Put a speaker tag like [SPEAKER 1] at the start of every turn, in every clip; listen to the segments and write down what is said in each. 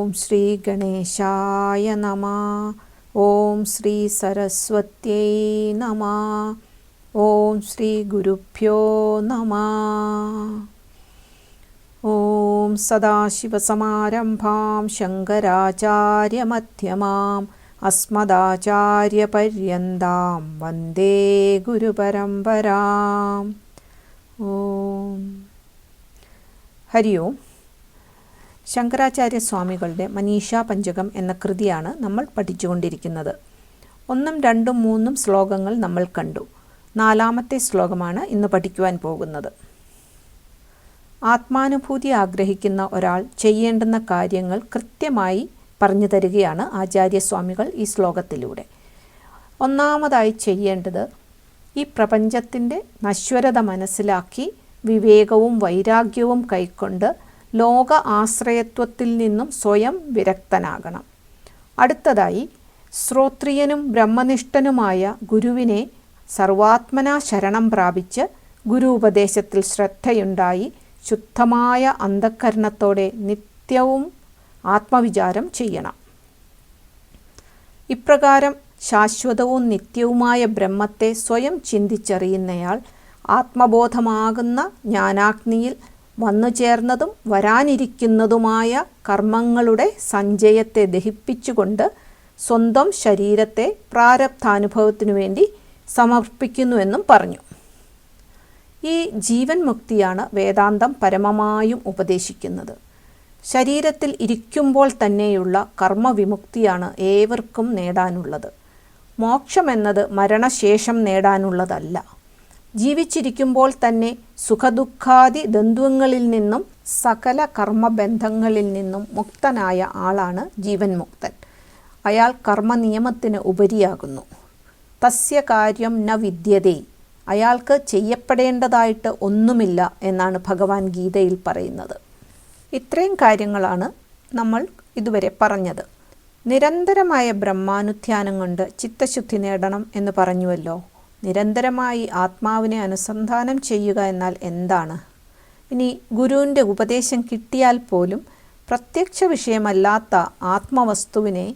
[SPEAKER 1] ഓം ശ്രീ ഗണേശായ നമഃ. ഓം ശ്രീ സരസ്വത്യൈ നമഃ. ഓം ശ്രീ ഗുരുഭ്യോ നമഃ. ഓം സദാശിവസമാരംഭാം ശങ്കരാചാര്യമധ്യമാം അസ്മദാചാര്യപര്യന്താം വന്ദേ ഗുരുപരമ്പരാം. ഓം ഹരി ഓം. ശങ്കരാചാര്യസ്വാമികളുടെ മനീഷാ പഞ്ചകം എന്ന കൃതിയാണ് നമ്മൾ പഠിച്ചുകൊണ്ടിരിക്കുന്നത്. 1, 2, 3 ശ്ലോകങ്ങൾ നമ്മൾ കണ്ടു. 4ാമത്തെ ശ്ലോകമാണ് ഇന്ന് പഠിക്കുവാൻ പോകുന്നത്. ആത്മാനുഭൂതി ആഗ്രഹിക്കുന്ന ഒരാൾ ചെയ്യേണ്ടുന്ന കാര്യങ്ങൾ കൃത്യമായി പറഞ്ഞു തരികയാണ് ആചാര്യസ്വാമികൾ ഈ ശ്ലോകത്തിലൂടെ. ഒന്നാമതായി ചെയ്യേണ്ടത് ഈ പ്രപഞ്ചത്തിൻ്റെ നശ്വരത മനസ്സിലാക്കി വിവേകവും വൈരാഗ്യവും കൈക്കൊണ്ട് ലോക ആശ്രയത്വത്തിൽ നിന്നും സ്വയം വിരക്തനാകണം. അടുത്തതായി ശ്രോത്രിയനും ബ്രഹ്മനിഷ്ഠനുമായ ഗുരുവിനെ സർവാത്മനാ ശരണം പ്രാപിച്ച് ഗുരു ഉപദേശത്തിൽ ശ്രദ്ധയുണ്ടായി ശുദ്ധമായ അന്ധഃകരണത്തോടെ നിത്യവും ആത്മവിചാരം ചെയ്യണം. ഇപ്രകാരം ശാശ്വതവും നിത്യവുമായ ബ്രഹ്മത്തെ സ്വയം ചിന്തിച്ചറിയുന്നയാൾ ആത്മബോധമാകുന്ന ജ്ഞാനാഗ്നിയിൽ വന്നുചേർന്നതും വരാനിരിക്കുന്നതുമായ കർമ്മങ്ങളുടെ സഞ്ചയത്തെ ദഹിപ്പിച്ചുകൊണ്ട് സ്വന്തം ശരീരത്തെ പ്രാരബ്ധാനുഭവത്തിനു വേണ്ടി സമർപ്പിക്കുന്നുവെന്നും പറഞ്ഞു. ഈ ജീവൻ മുക്തിയാണ് വേദാന്തം പരമമായും ഉപദേശിക്കുന്നത്. ശരീരത്തിൽ ഇരിക്കുമ്പോൾ തന്നെയുള്ള കർമ്മവിമുക്തിയാണ് ഏവർക്കും നേടാനുള്ളത്. മോക്ഷമെന്നത് മരണശേഷം നേടാനുള്ളതല്ല. ജീവിച്ചിരിക്കുമ്പോൾ തന്നെ സുഖദുഃഖാദി ദ്വന്ദ്വങ്ങളിൽ നിന്നും സകല കർമ്മബന്ധങ്ങളിൽ നിന്നും മുക്തനായ ആളാണ് ജീവൻ മുക്തൻ. അയാൾ കർമ്മനിയമത്തിന് ഉപരിയാകുന്നു. തസ്യ കാര്യം ന വിദ്യതേ, അയാൾക്ക് ചെയ്യപ്പെടേണ്ടതായിട്ട് ഒന്നുമില്ല എന്നാണ് ഭഗവാൻ ഗീതയിൽ പറയുന്നത്. ഇത്രയും കാര്യങ്ങളാണ് നമ്മൾ ഇതുവരെ പറഞ്ഞത്. നിരന്തരമായ ബ്രഹ്മാനുധ്യാനം കൊണ്ട് ചിത്തശുദ്ധി നേടണം എന്ന് പറഞ്ഞുവല്ലോ. നിരന്തരമായി ആത്മാവിനെ അനുസന്ധാനം ചെയ്യുക എന്നാൽ എന്താണ്? ഇനി ഗുരുവിൻ്റെ ഉപദേശം കിട്ടിയാൽ പോലും പ്രത്യക്ഷ വിഷയമല്ലാത്ത ആത്മവസ്തുവിനെ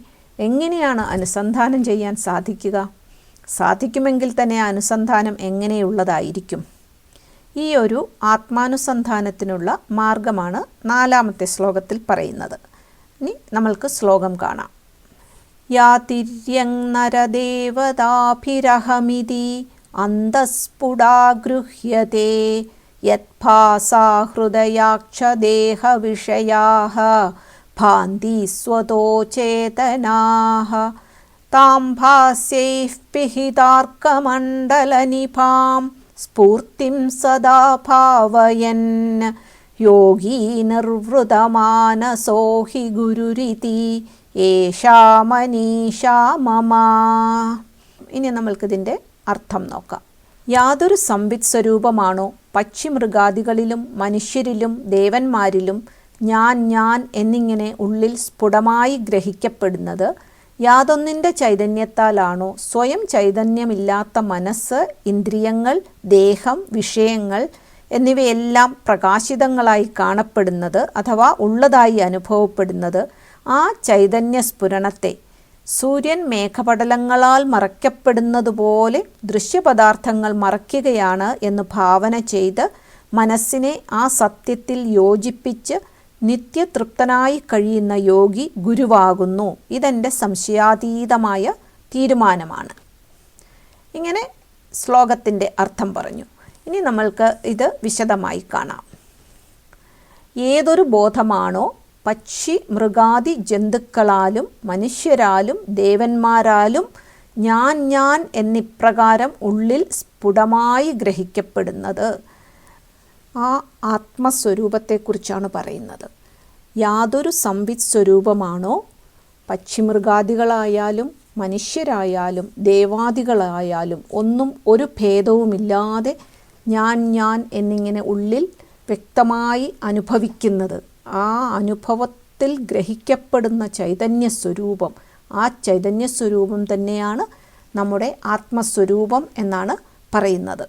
[SPEAKER 1] എങ്ങനെയാണ് അനുസന്ധാനം ചെയ്യാൻ സാധിക്കുക? സാധിക്കുമെങ്കിൽ തന്നെ ആ അനുസന്ധാനം എങ്ങനെയുള്ളതായിരിക്കും? ഈ ഒരു ആത്മാനുസന്ധാനത്തിനുള്ള മാർഗമാണ് 4ാമത്തെ ശ്ലോകത്തിൽ പറയുന്നത്. ഇനി നമ്മൾക്ക് ശ്ലോകം കാണാം. യാതിര്യങ് നരദേവതാഭിരഹമിതി അന്തസ്ഫുടാഗൃഹ്യതേ യദ്ഭാസാ ഹൃദയാക്ഷദേഹവിഷയാഃ ഭാന്തി സ്വതോ ചേതനാഃ താം ഭാസ്യൈഃ പിഹിതാർക്കമണ്ഡലനിഭാം സ്ഫൂർത്തിം സദാ ഭാവയൻ യോഗീ നിർവൃതമാനസോ ഹി ഗുരുരിതി ഏഷാ മനീഷാ മമ. ഇനി നമ്മൾക്കിതിൻ്റെ അർത്ഥം നോക്കാം. യാതൊരു സംവിത് സ്വരൂപമാണോ പക്ഷിമൃഗാദികളിലും മനുഷ്യരിലും ദേവന്മാരിലും ഞാൻ എന്നിങ്ങനെ ഉള്ളിൽ സ്ഫുടമായി ഗ്രഹിക്കപ്പെടുന്നത്, യാതൊന്നിൻ്റെ ചൈതന്യത്താലാണോ സ്വയം ചൈതന്യമില്ലാത്ത മനസ്സ്, ഇന്ദ്രിയങ്ങൾ, ദേഹം, വിഷയങ്ങൾ എന്നിവയെല്ലാം പ്രകാശിതങ്ങളായി കാണപ്പെടുന്നത് അഥവാ ഉള്ളതായി അനുഭവപ്പെടുന്നത്, ആ ചൈതന്യ സ്ഫുരണത്തെ സൂര്യൻ മേഘപടലങ്ങളാൽ മറയ്ക്കപ്പെടുന്നതുപോലെ ദൃശ്യപദാർത്ഥങ്ങൾ മറയ്ക്കുകയാണ് എന്ന് ഭാവന ചെയ്ത് മനസ്സിനെ ആ സത്യത്തിൽ യോജിപ്പിച്ച് നിത്യതൃപ്തനായി കഴിയുന്ന യോഗി ഗുരുവാകുന്നു. ഇതെൻ്റെ സംശയാതീതമായ തീരുമാനമാണ്. ഇങ്ങനെ ശ്ലോകത്തിൻ്റെ അർത്ഥം പറഞ്ഞു. ഇനി നമ്മൾക്ക് ഇത് വിശദമായി കാണാം. ഏതൊരു ബോധമാണോ പക്ഷി മൃഗാദി ജന്തുക്കളാലും മനുഷ്യരാലും ദേവന്മാരാലും ഞാൻ എന്നിപ്രകാരം ഉള്ളിൽ സ്ഫുടമായി ഗ്രഹിക്കപ്പെടുന്നത്, ആ ആത്മസ്വരൂപത്തെക്കുറിച്ചാണ് പറയുന്നത്. യാതൊരു സംവിത് സ്വരൂപമാണോ പക്ഷിമൃഗാദികളായാലും മനുഷ്യരായാലും ദേവാദികളായാലും ഒന്നും ഒരു ഭേദവുമില്ലാതെ ഞാൻ എന്നിങ്ങനെ ഉള്ളിൽ വ്യക്തമായി അനുഭവിക്കുന്നത്, ആ അനുഭവത്തിൽ ഗ്രഹിക്കപ്പെടുന്ന ചൈതന്യസ്വരൂപം, ആ ചൈതന്യസ്വരൂപം തന്നെയാണ് നമ്മുടെ ആത്മസ്വരൂപം എന്നാണ് പറയുന്നത്.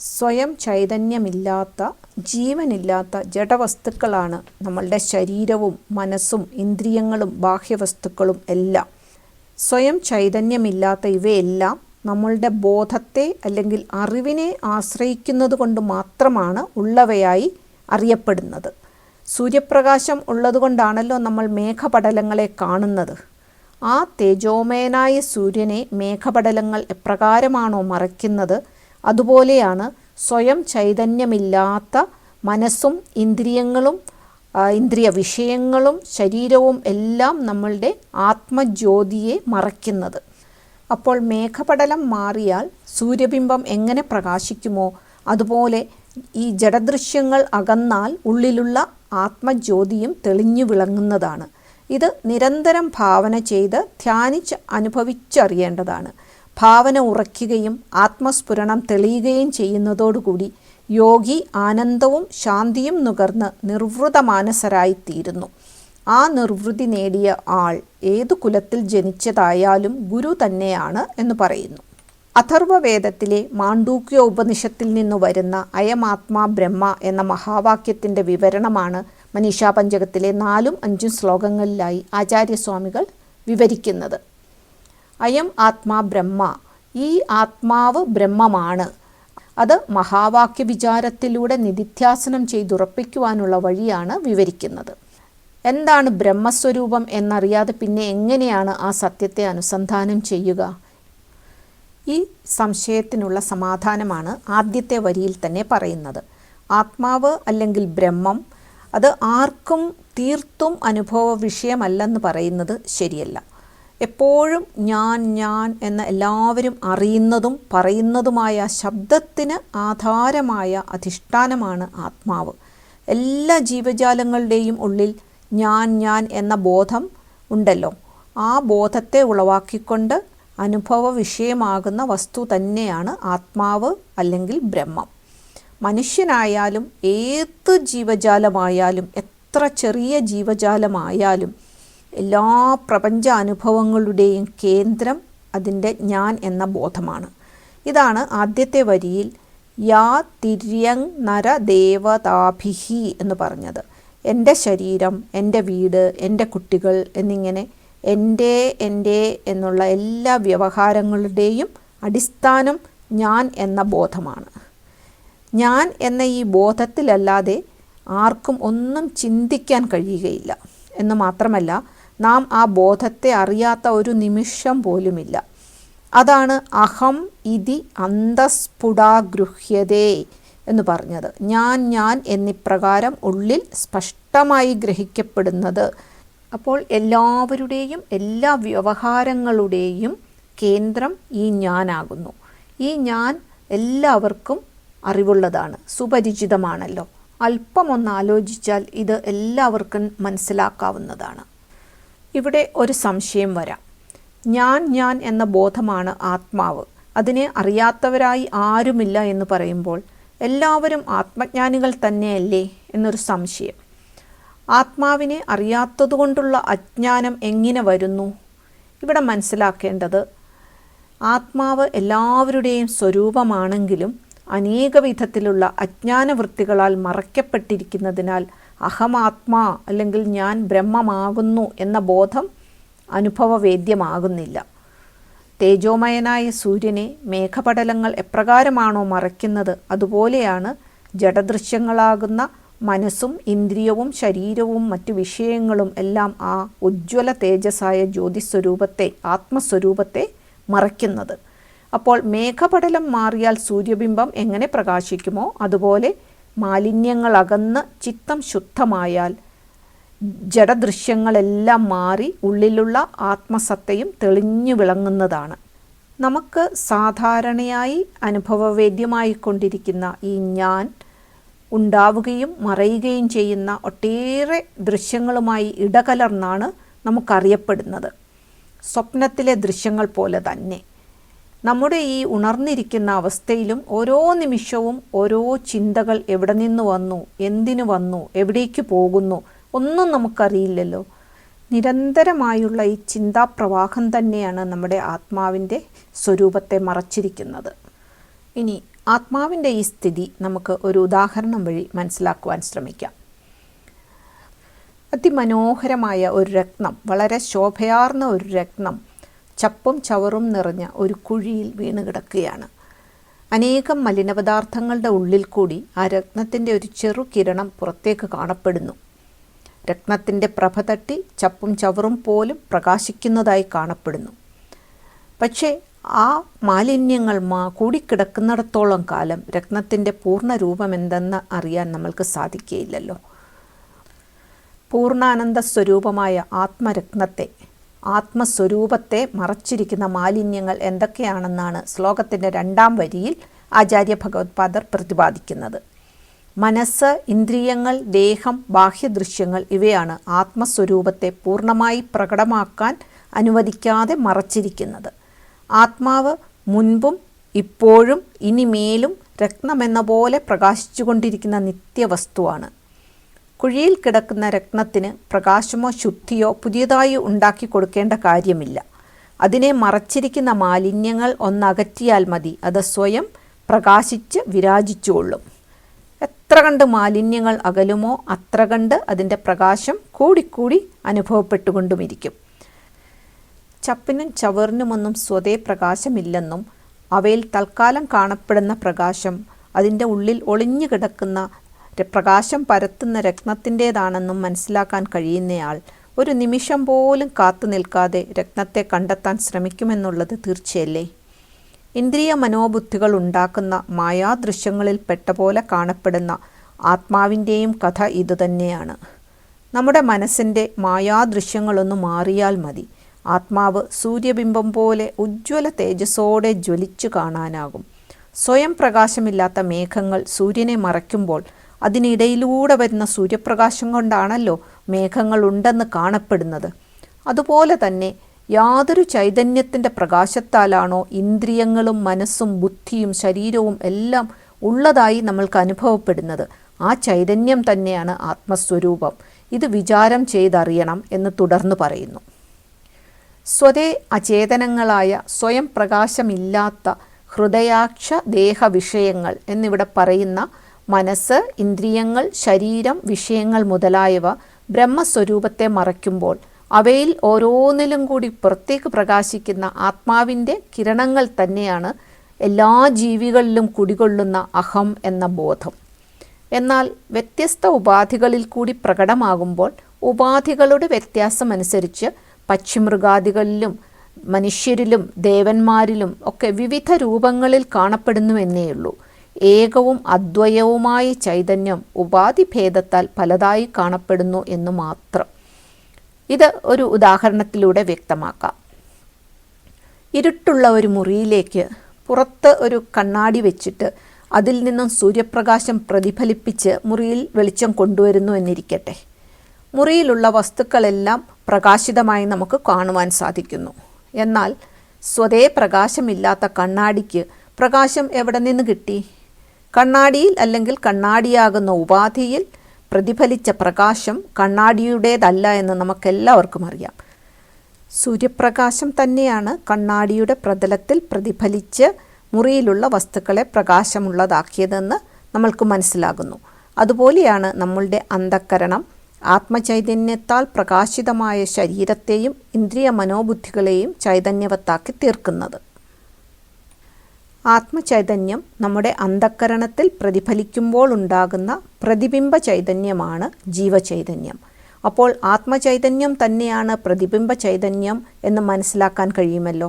[SPEAKER 1] സ്വയം ചൈതന്യമില്ലാത്ത ജീവനില്ലാത്ത ജഡവസ്തുക്കളാണ് നമ്മളുടെ ശരീരവും മനസ്സും ഇന്ദ്രിയങ്ങളും ബാഹ്യവസ്തുക്കളും എല്ലാം. സ്വയം ചൈതന്യമില്ലാത്ത ഇവയെല്ലാം നമ്മളുടെ ബോധത്തെ അല്ലെങ്കിൽ അറിവിനെ ആശ്രയിക്കുന്നത് കൊണ്ട് മാത്രമാണ് ഉള്ളവയായി അറിയപ്പെടുന്നത്. സൂര്യപ്രകാശം ഉള്ളതുകൊണ്ടാണല്ലോ നമ്മൾ മേഘപടലങ്ങളെ കാണുന്നത്. ആ തേജോമയനായ സൂര്യനെ മേഘപടലങ്ങൾ എപ്രകാരമാണോ മറയ്ക്കുന്നത്, അതുപോലെയാണ് സ്വയം ചൈതന്യമില്ലാത്ത മനസ്സും ഇന്ദ്രിയങ്ങളും ഇന്ദ്രിയ വിഷയങ്ങളും ശരീരവും എല്ലാം നമ്മളുടെ ആത്മജ്യോതിയെ മറയ്ക്കുന്നത്. അപ്പോൾ മേഘപടലം മാറിയാൽ സൂര്യബിംബം എങ്ങനെ പ്രകാശിക്കുമോ അതുപോലെ ഈ ജഡദൃശ്യങ്ങൾ അകന്നാൽ ഉള്ളിലുള്ള ആത്മജ്യോതിയും തെളിഞ്ഞു വിളങ്ങുന്നതാണ്. ഇത് നിരന്തരം ഭാവന ചെയ്ത് ധ്യാനിച്ച് അനുഭവിച്ചറിയേണ്ടതാണ്. ഭാവന ഉറയ്ക്കുകയും ആത്മസ്ഫുരണം തെളിയുകയും ചെയ്യുന്നതോടുകൂടി യോഗി ആനന്ദവും ശാന്തിയും നുകർന്ന് നിർവൃതമാനസരായിത്തീരുന്നു. ആ നിർവൃതി നേടിയ ആൾ ഏതു കുലത്തിൽ ജനിച്ചതായാലും ഗുരു തന്നെയാണ് എന്ന് പറയുന്നു. അഥർവവേദത്തിലെ മാണ്ഡൂക്യ ഉപനിഷത്തിൽ നിന്നു വരുന്ന അയമാത്മാ ബ്രഹ്മ എന്ന മഹാവാക്യത്തിൻ്റെ വിവരണമാണ് മനീഷാപഞ്ചകത്തിലെ 4ഉം 5ഉം ശ്ലോകങ്ങളിലായി ആചാര്യസ്വാമികൾ വിവരിക്കുന്നത്. അയം ആത്മാ ബ്രഹ്മ, ഈ ആത്മാവ് ബ്രഹ്മമാണ്. അത് മഹാവാക്യ വിചാരത്തിലൂടെ നിധിധ്യാസനം ചെയ്തുറപ്പിക്കുവാനുള്ള വഴിയാണ് വിവരിക്കുന്നത്. എന്താണ് ബ്രഹ്മസ്വരൂപം എന്നറിയാതെ പിന്നെ എങ്ങനെയാണ് ആ സത്യത്തെ അനുസന്ധാനം ചെയ്യുക? ഈ സംശയത്തിനുള്ള സമാധാനമാണ് ആദ്യത്തെ വരിയിൽ തന്നെ പറയുന്നത്. ആത്മാവ് അല്ലെങ്കിൽ ബ്രഹ്മം അത് ആർക്കും തീർത്തും അനുഭവ വിഷയമല്ലെന്ന് പറയുന്നത് ശരിയല്ല. എപ്പോഴും ഞാൻ എന്ന എല്ലാവരും അറിയുന്നതും പറയുന്നതുമായ ശബ്ദത്തിന് ആധാരമായ അധിഷ്ഠാനമാണ് ആത്മാവ്. എല്ലാ ജീവജാലങ്ങളുടെയും ഉള്ളിൽ ഞാൻ എന്ന ബോധം ഉണ്ടല്ലോ. ആ ബോധത്തെ ഉളവാക്കിക്കൊണ്ട് അനുഭവ വിഷയമാകുന്ന വസ്തു തന്നെയാണ് ആത്മാവ് അല്ലെങ്കിൽ ബ്രഹ്മം. മനുഷ്യനായാലും ഏത് ജീവജാലമായാലും എത്ര ചെറിയ ജീവജാലമായാലും എല്ലാ പ്രപഞ്ച അനുഭവങ്ങളുടെയും കേന്ദ്രം അതിൻ്റെ ഞാൻ എന്ന ബോധമാണ്. ഇതാണ് ആദ്യത്തെ വരിയിൽ യാ തിര്യങ് നരദേവതാഭിഹി എന്ന് പറഞ്ഞത്. എൻ്റെ ശരീരം, എൻ്റെ വീട്, എൻ്റെ കുട്ടികൾ എന്നിങ്ങനെ എൻ്റെ എന്നുള്ള എല്ലാ വ്യവഹാരങ്ങളുടെയും അടിസ്ഥാനം ഞാൻ എന്ന ബോധമാണ്. ഞാൻ എന്ന ഈ ബോധത്തിലല്ലാതെ ആർക്കും ഒന്നും ചിന്തിക്കാൻ കഴിയുകയില്ല. എന്ന് മാത്രമല്ല, നാം ആ ബോധത്തെ അറിയാത്ത ഒരു നിമിഷം പോലുമില്ല. അതാണ് അഹം ഇതി അന്തസ്ഫുടാഗൃഹ്യതേ എന്ന് പറഞ്ഞത്. ഞാൻ എന്നിപ്രകാരം ഉള്ളിൽ സ്പഷ്ടമായി ഗ്രഹിക്കപ്പെടുന്നത്. അപ്പോൾ എല്ലാവരുടെയും എല്ലാ വ്യവഹാരങ്ങളുടെയും കേന്ദ്രം ഈ ഞാനാകുന്നു. ഈ ഞാൻ എല്ലാവർക്കും അറിവുള്ളതാണ്, സുപരിചിതമാണല്ലോ. അല്പമൊന്ന് ആലോചിച്ചാൽ ഇത് എല്ലാവർക്കും മനസ്സിലാക്കാവുന്നതാണ്. ഇവിടെ ഒരു സംശയം വരാം. ഞാൻ എന്ന ബോധമാണ് ആത്മാവ്, അതിനെ അറിയാത്തവരായി ആരുമില്ല എന്ന് പറയുമ്പോൾ എല്ലാവരും ആത്മജ്ഞാനികൾ തന്നെയല്ലേ എന്നൊരു സംശയം. ആത്മാവിനെ അറിയാത്തതുകൊണ്ടുള്ള അജ്ഞാനം എങ്ങനെ വരുന്നു? ഇവിടെ മനസ്സിലാക്കേണ്ടത് ആത്മാവ് എല്ലാവരുടെയും സ്വരൂപമാണെങ്കിലും അനേക വിധത്തിലുള്ള അജ്ഞാനവൃത്തികളാൽ മറയ്ക്കപ്പെട്ടിരിക്കുന്നതിനാൽ അഹമാത്മാ അല്ലെങ്കിൽ ഞാൻ ബ്രഹ്മമാകുന്നു എന്ന ബോധം അനുഭവവേദ്യമാകുന്നില്ല. തേജോമയനായ സൂര്യനെ മേഘപടലങ്ങൾ എപ്രകാരമാണോ മറയ്ക്കുന്നത്, അതുപോലെയാണ് ജഡദൃശ്യങ്ങളാകുന്ന മനസ്സും ഇന്ദ്രിയവും ശരീരവും മറ്റു വിഷയങ്ങളും എല്ലാം ആ ഉജ്ജ്വല തേജസ്സായ ജ്യോതിസ്വരൂപത്തെ, ആത്മസ്വരൂപത്തെ മറയ്ക്കുന്നത്. അപ്പോൾ മേഘപടലം മാറിയാൽ സൂര്യബിംബം എങ്ങനെ പ്രകാശിക്കുമോ അതുപോലെ മാലിന്യങ്ങളകന്ന് ചിത്തം ശുദ്ധമായാൽ ജഡദൃശ്യങ്ങളെല്ലാം മാറി ഉള്ളിലുള്ള ആത്മസത്തയും തെളിഞ്ഞു വിളങ്ങുന്നതാണ്. നമുക്ക് സാധാരണയായി അനുഭവവേദ്യമായിക്കൊണ്ടിരിക്കുന്ന ഈ ഞാൻ ഉണ്ടാവുകയും മറയുകയും ചെയ്യുന്ന ഒട്ടേറെ ദൃശ്യങ്ങളുമായി ഇടകലർന്നാണ് നമുക്കറിയപ്പെടുന്നത്. സ്വപ്നത്തിലെ ദൃശ്യങ്ങൾ പോലെ തന്നെ നമ്മുടെ ഈ ഉണർന്നിരിക്കുന്ന അവസ്ഥയിലും ഓരോ നിമിഷവും ഓരോ ചിന്തകൾ എവിടെ നിന്ന് വന്നു, എന്തിനു വന്നു, എവിടേക്ക് പോകുന്നു ഒന്നും നമുക്കറിയില്ലല്ലോ. നിരന്തരമായുള്ള ഈ ചിന്താപ്രവാഹം തന്നെയാണ് നമ്മുടെ ആത്മാവിൻ്റെ സ്വരൂപത്തെ മറച്ചിരിക്കുന്നത്. ഇനി ആത്മാവിൻ്റെ ഈ സ്ഥിതി നമുക്ക് ഒരു ഉദാഹരണം വഴി മനസ്സിലാക്കുവാൻ ശ്രമിക്കാം. അതിമനോഹരമായ ഒരു രത്നം, വളരെ ശോഭയാർന്ന ഒരു രത്നം ചപ്പും ചവറും നിറഞ്ഞ ഒരു കുഴിയിൽ വീണ് കിടക്കുകയാണ്. അനേകം മലിനപദാർത്ഥങ്ങളുടെ ഉള്ളിൽ കൂടി ആ രത്നത്തിൻ്റെ ഒരു ചെറു കിരണം പുറത്തേക്ക് കാണപ്പെടുന്നു. രത്നത്തിൻ്റെ പ്രഭ തട്ടി ചപ്പും ചവറും പോലും പ്രകാശിക്കുന്നതായി കാണപ്പെടുന്നു. പക്ഷേ ആ മാലിന്യങ്ങൾ കൂടിക്കിടക്കുന്നിടത്തോളം കാലം രത്നത്തിൻ്റെ പൂർണ്ണ രൂപം എന്തെന്ന് അറിയാൻ നമ്മൾക്ക് സാധിക്കുകയില്ലല്ലോ. പൂർണ്ണാനന്ദ സ്വരൂപമായ ആത്മസ്വരൂപത്തെ മറച്ചിരിക്കുന്ന മാലിന്യങ്ങൾ എന്തൊക്കെയാണെന്നാണ് ശ്ലോകത്തിൻ്റെ 2-ാം വരിയിൽ ആചാര്യ ഭഗവത്പാദർ പ്രതിപാദിക്കുന്നത്. മനസ്സ്, ഇന്ദ്രിയങ്ങൾ, ദേഹം, ബാഹ്യദൃശ്യങ്ങൾ ഇവയാണ് ആത്മസ്വരൂപത്തെ പൂർണ്ണമായി പ്രകടമാക്കാൻ അനുവദിക്കാതെ മറച്ചിരിക്കുന്നത്. ആത്മാവ് മുൻപും ഇപ്പോഴും ഇനിമേലും രത്നമെന്ന പോലെ പ്രകാശിച്ചുകൊണ്ടിരിക്കുന്ന നിത്യവസ്തുവാണ്. കുഴിയിൽ കിടക്കുന്ന രത്നത്തിന് പ്രകാശമോ ശുദ്ധിയോ പുതിയതായി ഉണ്ടാക്കി കൊടുക്കേണ്ട കാര്യമില്ല. അതിനെ മറച്ചിരിക്കുന്ന മാലിന്യങ്ങൾ ഒന്നകറ്റിയാൽ മതി, അത് സ്വയം പ്രകാശിച്ച് വിരാജിച്ചുകൊള്ളും. എത്ര കണ്ട് മാലിന്യങ്ങൾ അകലുമോ അത്ര കണ്ട് അതിൻ്റെ പ്രകാശം കൂടിക്കൂടി അനുഭവപ്പെട്ടുകൊണ്ടുമിരിക്കും. ചപ്പിനും ചവറിനുമൊന്നും സ്വതേ പ്രകാശമില്ലെന്നും അവയിൽ തൽക്കാലം കാണപ്പെടുന്ന പ്രകാശം അതിൻ്റെ ഉള്ളിൽ ഒളിഞ്ഞു കിടക്കുന്ന പ്രകാശം പരത്തുന്ന രത്നത്തിൻ്റേതാണെന്നും മനസ്സിലാക്കാൻ കഴിയുന്നയാൾ ഒരു നിമിഷം പോലും കാത്തു നിൽക്കാതെ രത്നത്തെ കണ്ടെത്താൻ ശ്രമിക്കുമെന്നുള്ളത് തീർച്ചയല്ലേ? ഇന്ദ്രിയ മനോബുദ്ധികൾ ഉണ്ടാക്കുന്ന മായാദൃശ്യങ്ങളിൽ പെട്ട പോലെ കാണപ്പെടുന്ന ആത്മാവിൻ്റെയും കഥ ഇതുതന്നെയാണ്. നമ്മുടെ മനസ്സിൻ്റെ മായാദൃശ്യങ്ങളൊന്ന് മാറിയാൽ മതി, ആത്മാവ് സൂര്യബിംബം പോലെ ഉജ്ജ്വല തേജസ്സോടെ ജ്വലിച്ചു കാണാനാകും. സ്വയം പ്രകാശമില്ലാത്ത മേഘങ്ങൾ സൂര്യനെ മറയ്ക്കുമ്പോൾ അതിനിടയിലൂടെ വരുന്ന സൂര്യപ്രകാശം കൊണ്ടാണല്ലോ മേഘങ്ങൾ ഉണ്ടെന്ന് കാണപ്പെടുന്നത്. അതുപോലെ തന്നെ യാതൊരു ചൈതന്യത്തിൻ്റെ പ്രകാശത്താലാണോ ഇന്ദ്രിയങ്ങളും മനസ്സും ബുദ്ധിയും ശരീരവും എല്ലാം ഉള്ളതായി നമ്മൾക്ക് അനുഭവപ്പെടുന്നത്, ആ ചൈതന്യം തന്നെയാണ് ആത്മസ്വരൂപം. ഇത് വിചാരം ചെയ്തറിയണം എന്ന് തുടർന്ന് പറയുന്നു. സ്വതേ അചേതനങ്ങളായ സ്വയം പ്രകാശമില്ലാത്ത ഹൃദയാക്ഷ ദേഹവിഷയങ്ങൾ എന്നിവിടെ പറയുന്ന മനസ്സ്, ഇന്ദ്രിയങ്ങൾ, ശരീരം, വിഷയങ്ങൾ മുതലായവ ബ്രഹ്മസ്വരൂപത്തെ മറയ്ക്കുമ്പോൾ അവയിൽ ഓരോന്നിലും കൂടി പുറത്തേക്ക് പ്രകാശിക്കുന്ന ആത്മാവിൻ്റെ കിരണങ്ങൾ തന്നെയാണ് എല്ലാ ജീവികളിലും കുടികൊള്ളുന്ന അഹം എന്ന ബോധം. എന്നാൽ വ്യത്യസ്ത ഉപാധികളിൽ കൂടി പ്രകടമാകുമ്പോൾ ഉപാധികളുടെ വ്യത്യാസമനുസരിച്ച് പക്ഷിമൃഗാദികളിലും മനുഷ്യരിലും ദേവന്മാരിലും ഒക്കെ വിവിധ രൂപങ്ങളിൽ കാണപ്പെടുന്നുവെന്നേയുള്ളൂ. ഏകവും അദ്വയവുമായ ചൈതന്യം ഉപാധിഭേദത്താൽ പലതായി കാണപ്പെടുന്നു എന്ന് മാത്രം. ഇത് ഒരു ഉദാഹരണത്തിലൂടെ വ്യക്തമാക്കാം. ഇരുട്ടുള്ള ഒരു മുറിയിലേക്ക് പുറത്ത് ഒരു കണ്ണാടി വെച്ചിട്ട് അതിൽ നിന്നും സൂര്യപ്രകാശം പ്രതിഫലിപ്പിച്ച് മുറിയിൽ വെളിച്ചം കൊണ്ടുവരുന്നു എന്നിരിക്കട്ടെ. മുറിയിലുള്ള വസ്തുക്കളെല്ലാം പ്രകാശിതമായി നമുക്ക് കാണുവാൻ സാധിക്കുന്നു. എന്നാൽ സ്വതേ പ്രകാശമില്ലാത്ത കണ്ണാടിക്ക് പ്രകാശം എവിടെ നിന്ന് കിട്ടി? കണ്ണാടിയിൽ അല്ലെങ്കിൽ കണ്ണാടിയാകുന്ന ഉപാധിയിൽ പ്രതിഫലിച്ച പ്രകാശം കണ്ണാടിയുടേതല്ല എന്ന് നമുക്കെല്ലാവർക്കും അറിയാം. സൂര്യപ്രകാശം തന്നെയാണ് കണ്ണാടിയുടെ പ്രതലത്തിൽ പ്രതിഫലിച്ച് മുറിയിലുള്ള വസ്തുക്കളെ പ്രകാശമുള്ളതാക്കിയതെന്ന് നമ്മൾക്ക് മനസ്സിലാകുന്നു. അതുപോലെയാണ് നമ്മളുടെ അന്ധക്കരണം ആത്മചൈതന്യത്താൽ പ്രകാശിതമായ ശരീരത്തെയും ഇന്ദ്രിയ മനോബുദ്ധികളെയും ചൈതന്യവത്താക്കി തീർക്കുന്നത്. ആത്മചൈതന്യം നമ്മുടെ അന്ധക്കരണത്തിൽ പ്രതിഫലിക്കുമ്പോൾ ഉണ്ടാകുന്ന പ്രതിബിംബ ചൈതന്യമാണ് ജീവചൈതന്യം. അപ്പോൾ ആത്മചൈതന്യം തന്നെയാണ് പ്രതിബിംബ ചൈതന്യം എന്ന് മനസ്സിലാക്കാൻ കഴിയുമല്ലോ.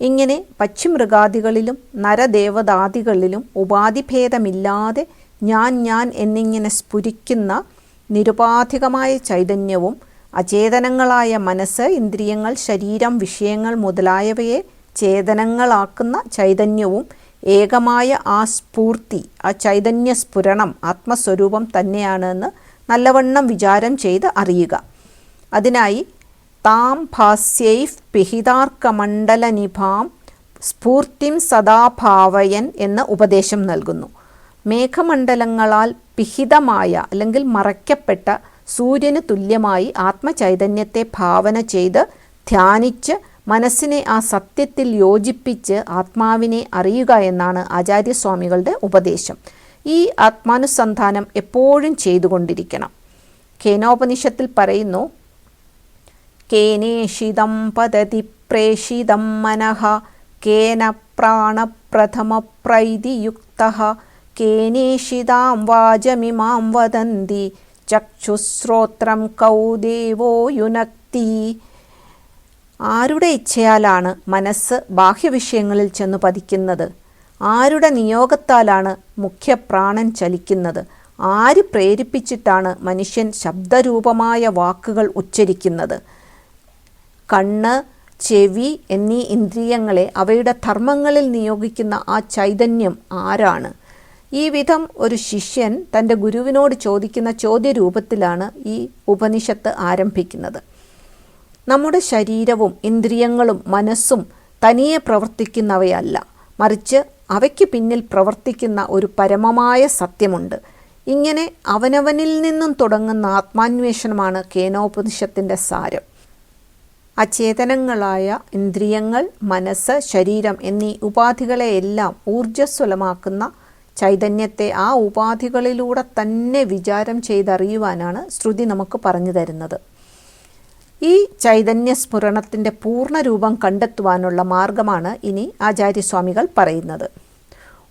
[SPEAKER 1] ഇങ്ങനെ പക്ഷിമൃഗാദികളിലും നരദേവതാദികളിലും ഉപാധിഭേദമില്ലാതെ ഞാൻ എന്നിങ്ങനെ സ്ഫുരിക്കുന്ന നിരുപാധികമായ ചൈതന്യവും അചേതനങ്ങളായ മനസ്സ്, ഇന്ദ്രിയങ്ങൾ, ശരീരം, വിഷയങ്ങൾ മുതലായവയെ ചേതനങ്ങളാക്കുന്ന ചൈതന്യവും ഏകമായ ആ സ്ഫൂർത്തി, ആ ചൈതന്യ സ്ഫുരണം ആത്മസ്വരൂപം തന്നെയാണെന്ന് നല്ലവണ്ണം വിചാരം ചെയ്ത് അറിയുക. അതിനായി താം ഭാസ്യൈഃ പിഹിതാർക്കമണ്ഡലനിഭാം സ്ഫൂർത്തിം സദാഭാവയൻ എന്ന ഉപദേശം നൽകുന്നു. മേഘമണ്ഡലങ്ങളാൽ പിഹിതമായ അല്ലെങ്കിൽ മറയ്ക്കപ്പെട്ട സൂര്യന് തുല്യമായി ആത്മചൈതന്യത്തെ ഭാവന ചെയ്ത് ധ്യാനിച്ച് മനസ്സിനെ ആ സത്യത്തിൽ യോജിപ്പിച്ച് ആത്മാവിനെ അറിയുക എന്നാണ് ആചാര്യസ്വാമികളുടെ ഉപദേശം. ഈ ആത്മാനുസന്ധാനം എപ്പോഴും ചെയ്തുകൊണ്ടിരിക്കണം. കേനോപനിഷത്തിൽ പറയുന്നു, കേനേഷിതം പതതി പ്രേഷിതം മനഃ കേന പ്രാണപ്രഥമപ്രൈതിയുക്തഃ കേനേഷിതാം വാചമിമാം വദന്തി ചക്ഷുശ്രോത്രം കൗ ദേവോ യുനക്തി. ആരുടെ ഇച്ഛയാലാണ് മനസ്സ് ബാഹ്യവിഷയങ്ങളിൽ ചെന്നു പതിക്കുന്നത്? ആരുടെ നിയോഗത്താലാണ് മുഖ്യപ്രാണൻ ചലിക്കുന്നത്? ആര് പ്രേരിപ്പിച്ചിട്ടാണ് മനുഷ്യൻ ശബ്ദരൂപമായ വാക്കുകൾ ഉച്ചരിക്കുന്നത്? കണ്ണ്, ചെവി എന്നീ ഇന്ദ്രിയങ്ങളെ അവയുടെ ധർമ്മങ്ങളിൽ നിയോഗിക്കുന്ന ആ ചൈതന്യം ആരാണ്? ഈ വിധം ഒരു ശിഷ്യൻ തൻ്റെ ഗുരുവിനോട് ചോദിക്കുന്ന ചോദ്യരൂപത്തിലാണ് ഈ ഉപനിഷത്ത് ആരംഭിക്കുന്നത്. നമ്മുടെ ശരീരവും ഇന്ദ്രിയങ്ങളും മനസ്സും തനിയെ പ്രവർത്തിക്കുന്നവയല്ല, മറിച്ച് അവയ്ക്ക് പിന്നിൽ പ്രവർത്തിക്കുന്ന ഒരു പരമമായ സത്യമുണ്ട്. ഇങ്ങനെ അവനവനിൽ നിന്നും തുടങ്ങുന്ന ആത്മാന്വേഷണമാണ് കേനോപനിഷത്തിൻ്റെ സാരം. അചേതനങ്ങളായ ഇന്ദ്രിയങ്ങൾ, മനസ്സ്, ശരീരം എന്നീ ഉപാധികളെയെല്ലാം ഊർജ്ജസ്വലമാക്കുന്ന ചൈതന്യത്തെ ആ ഉപാധികളിലൂടെ തന്നെ വിചാരം ചെയ്തറിയുവാനാണ് ശ്രുതി നമുക്ക് പറഞ്ഞു തരുന്നത്. ഈ ചൈതന്യസ്ഫുരണത്തിൻ്റെ പൂർണ്ണരൂപം കണ്ടെത്തുവാനുള്ള മാർഗമാണ് ഇനി ആചാര്യസ്വാമികൾ പറയുന്നത്.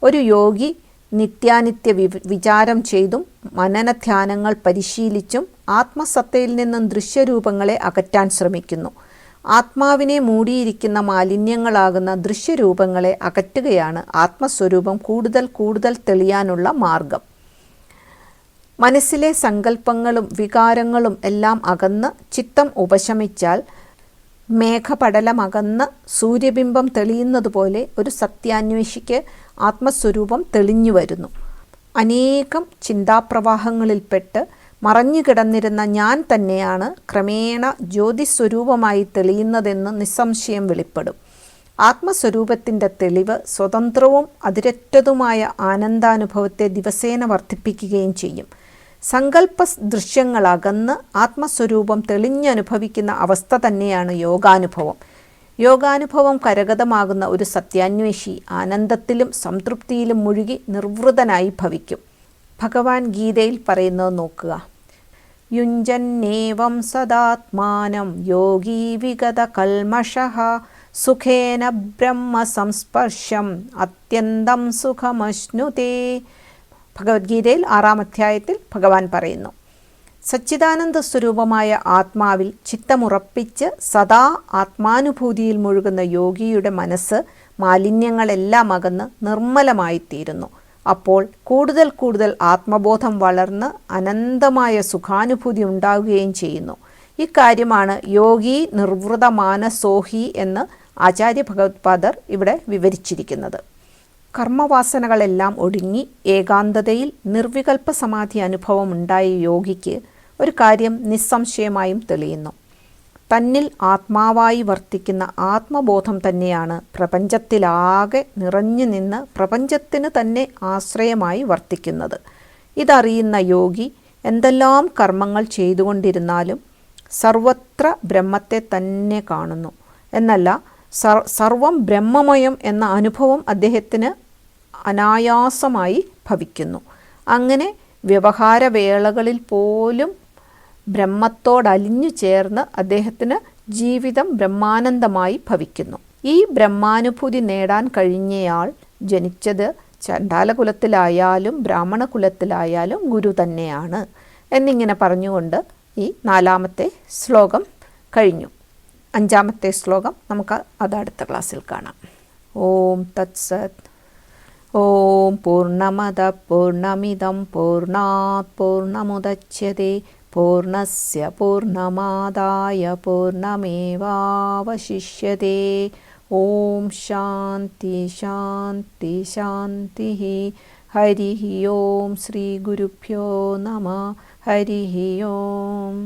[SPEAKER 1] ഒരു യോഗി നിത്യാനിത്യ വിചാരം ചെയ്തും മനനധ്യാനങ്ങൾ പരിശീലിച്ചും ആത്മസത്തയിൽ നിന്നും ദൃശ്യരൂപങ്ങളെ അകറ്റാൻ ശ്രമിക്കുന്നു. ആത്മാവിനെ മൂടിയിരിക്കുന്ന മാലിന്യങ്ങളാകുന്ന ദൃശ്യരൂപങ്ങളെ അകറ്റുകയാണ് ആത്മസ്വരൂപം കൂടുതൽ കൂടുതൽ തെളിയാനുള്ള മാർഗം. മനസ്സിലെ സങ്കല്പങ്ങളും വികാരങ്ങളും എല്ലാം അകന്ന് ചിത്തം ഉപശമിച്ചാൽ മേഘപടലമകന്ന് സൂര്യബിംബം തെളിയുന്നതുപോലെ ഒരു സത്യാന്വേഷിക്ക് ആത്മസ്വരൂപം തെളിഞ്ഞു വരുന്നു. അനേകം ചിന്താപ്രവാഹങ്ങളിൽപ്പെട്ട് മറഞ്ഞുകിടന്നിരുന്ന ഞാൻ തന്നെയാണ് ക്രമേണ ജ്യോതിസ്വരൂപമായി തെളിയുന്നതെന്ന് നിസ്സംശയം വെളിപ്പെടും. ആത്മസ്വരൂപത്തിൻ്റെ തെളിവ് സ്വതന്ത്രവും അതിരറ്റതുമായ ആനന്ദാനുഭവത്തെ ദിവസേന വർദ്ധിപ്പിക്കുകയും ചെയ്യും. സങ്കല്പ ദൃശ്യങ്ങളകന്ന് ആത്മസ്വരൂപം തെളിഞ്ഞനുഭവിക്കുന്ന അവസ്ഥ തന്നെയാണ് യോഗാനുഭവം. യോഗാനുഭവം കരഗതമാകുന്ന ഒരു സത്യാന്വേഷി ആനന്ദത്തിലും സംതൃപ്തിയിലും മുഴുകി നിർവൃതനായി ഭവിക്കും. ഭഗവാൻ ഗീതയിൽ പറയുന്നത് നോക്കുക. യുഞ്ജന്നേവം സദാത്മാനം യോഗീ വിഗത കൽമഷഃ സുഖേന ബ്രഹ്മ സംസ്പർശം അത്യന്തം സുഖമശ്നുതേ. ഭഗവത്ഗീതയിൽ 6-ാം അധ്യായത്തിൽ ഭഗവാൻ പറയുന്നു, സച്ചിദാനന്ദ സ്വരൂപമായ ആത്മാവിൽ ചിത്തമുറപ്പിച്ച് സദാ ആത്മാനുഭൂതിയിൽ മുഴുകുന്ന യോഗിയുടെ മനസ്സ് മാലിന്യങ്ങളെല്ലാം അകന്ന് നിർമ്മലമായിത്തീരുന്നു. അപ്പോൾ കൂടുതൽ കൂടുതൽ ആത്മബോധം വളർന്ന് അനന്തമായ സുഖാനുഭൂതി ഉണ്ടാവുകയും ചെയ്യുന്നു. ഇക്കാര്യമാണ് യോഗി നിർവൃത മാനസോഹി എന്ന് ആചാര്യ ഭഗവത്പാദർ ഇവിടെ വിവരിച്ചിരിക്കുന്നത്. കർമ്മവാസനകളെല്ലാം ഒടുങ്ങി ഏകാന്തതയിൽ നിർവികൽപ്പ സമാധി അനുഭവം ഉണ്ടായ യോഗിക്ക് ഒരു കാര്യം നിസ്സംശയമായും തെളിയുന്നു. തന്നിൽ ആത്മാവായി വർത്തിക്കുന്ന ആത്മബോധം തന്നെയാണ് പ്രപഞ്ചത്തിലാകെ നിറഞ്ഞു നിന്ന് പ്രപഞ്ചത്തിന് തന്നെ ആശ്രയമായി വർത്തിക്കുന്നത്. ഇതറിയുന്ന യോഗി എന്തെല്ലാം കർമ്മങ്ങൾ ചെയ്തുകൊണ്ടിരുന്നാലും സർവത്ര ബ്രഹ്മത്തെ തന്നെ കാണുന്നു. എന്നല്ല, സർവം ബ്രഹ്മമയം എന്ന അനുഭവം അദ്ദേഹത്തിന് അനായാസമായി ഭവിക്കുന്നു. അങ്ങനെ വ്യവഹാരവേളകളിൽ പോലും ബ്രഹ്മത്തോടലിഞ്ഞു ചേർന്ന് അദ്ദേഹത്തിന് ജീവിതം ബ്രഹ്മാനന്ദമായി ഭവിക്കുന്നു. ഈ ബ്രഹ്മാനുഭൂതി നേടാൻ കഴിഞ്ഞയാൾ ജനിച്ചത് ചണ്ഡാലകുലത്തിലായാലും ബ്രാഹ്മണ കുലത്തിലായാലും ഗുരു തന്നെയാണ് എന്നിങ്ങനെ പറഞ്ഞുകൊണ്ട് ഈ 4-ാമത്തെ ശ്ലോകം കഴിഞ്ഞു. 5-ാമത്തെ ശ്ലോകം നമുക്ക് അത് അടുത്ത ക്ലാസ്സിൽ കാണാം. ഓം തത്സത്. ഓം പൂർണ്ണമദ പൂർണ്ണമിദം പൂർണ്ണാത് പൂർണ്ണമുദച്യതേ പൂർണ്ണസ്യ പൂർണ്ണമാദായ പൂർണ്ണമേവാവശിഷ്യതേ. ഓം ശാന്തി ശാന്തി ശാന്തി. ഹരി ഓം ശ്രീ ഗുരുഭ്യോ നമഃ. ഹരി ഓം.